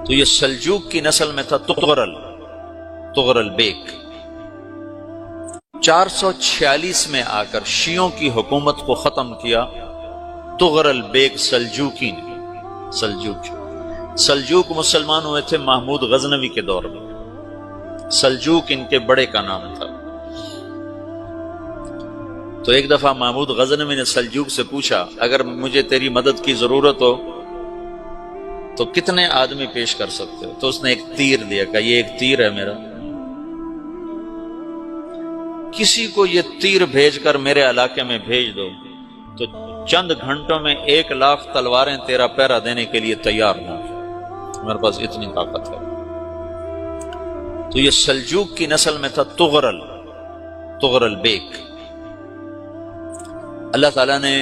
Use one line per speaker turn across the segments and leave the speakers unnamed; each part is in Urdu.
تو یہ سلجوق کی نسل میں تھا تغرل بیگ۔ 446 میں آ کر شیعوں کی حکومت کو ختم کیا تغرل بیگ سلجوقی نے۔ سلجوق مسلمان ہوئے تھے محمود غزنوی کے دور میں، سلجوق ان کے بڑے کا نام تھا۔ تو ایک دفعہ محمود غزنوی نے سلجوق سے پوچھا اگر مجھے تیری مدد کی ضرورت ہو تو کتنے آدمی پیش کر سکتے ہو؟ تو اس نے ایک تیر دیا، کہا یہ ایک تیر ہے میرا، کسی کو یہ تیر بھیج کر میرے علاقے میں بھیج دو تو چند گھنٹوں میں 1,00,000 تلواریں تیرا پہرا دینے کے لیے تیار ہوں، میرے پاس اتنی طاقت ہے۔ تو یہ سلجوق کی نسل میں تھا تغرل بیگ۔ اللہ تعالیٰ نے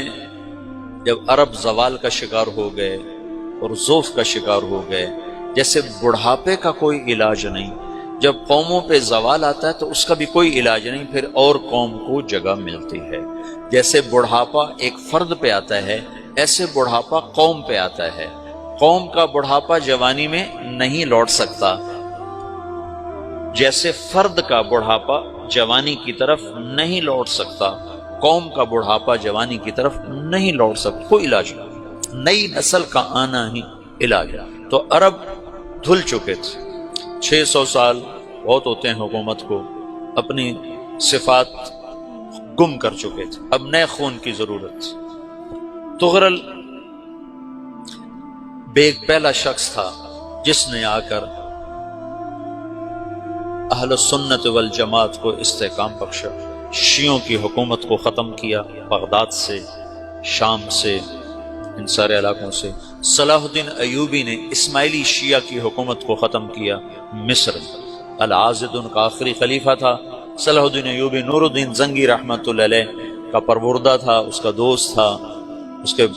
جب عرب زوال کا شکار ہو گئے اور ضعف کا شکار ہو گئے، جیسے بڑھاپے کا کوئی علاج نہیں، جب قوموں پہ زوال آتا ہے تو اس کا بھی کوئی علاج نہیں، پھر اور قوم کو جگہ ملتی ہے۔ جیسے بڑھاپا ایک فرد پہ آتا ہے، ایسے بڑھاپا قوم پہ آتا ہے۔ قوم کا بڑھاپا جوانی میں نہیں لوٹ سکتا، جیسے فرد کا بڑھاپا جوانی کی طرف نہیں لوٹ سکتا، قوم کا بڑھاپا جوانی کی طرف نہیں لوٹ سکتا، کوئی علاج نہیں، نئی نسل کا آنا ہی علاج ہے۔ تو عرب دھل چکے تھے، 600 سال بہت ہوتے ہیں حکومت کو، اپنی صفات گم کر چکے تھے، اب نئے خون کی ضرورت تھی۔ تغرل بیگ پہلا شخص تھا جس نے آ کر اہل سنت والجماعت کو استحکام بخشا، شیعوں کی حکومت کو ختم کیا، بغداد سے، شام سے، ان سارے علاقوں سے۔ صلاح الدین ایوبی نے اسماعیلی شیعہ کی حکومت کو ختم کیا، مصر۔ العاضد ان کا آخری خلیفہ تھا صلاح الدین ایوبی، نور الدین زنگی رحمۃ اللہ علیہ کا پروردہ تھا، اس کا دوست تھا، اس کے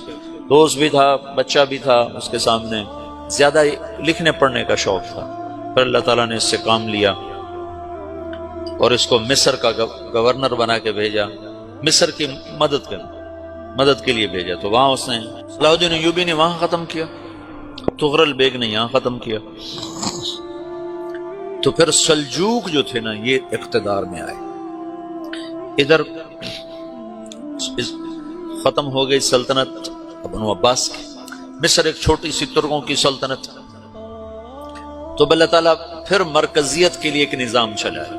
دوست بھی تھا، بچہ بھی تھا اس کے سامنے، زیادہ لکھنے پڑھنے کا شوق تھا۔ پھر اللہ تعالیٰ نے اس سے کام لیا اور اس کو مصر کا گورنر بنا کے بھیجا، مصر کی مدد کے لیے بھیجا۔ تو وہاں اس نے صلاح الدین ایوبی نے وہاں ختم کیا، تغرل بیگ نے یہاں ختم کیا۔ تو پھر سلجوق جو تھے نا یہ اقتدار میں آئے، ادھر ختم ہو گئی سلطنت بنو عباس کی، مصر ایک چھوٹی سی ترکوں کی سلطنت۔ تو اللہ تعالیٰ پھر مرکزیت کے لیے ایک نظام چلا ہے،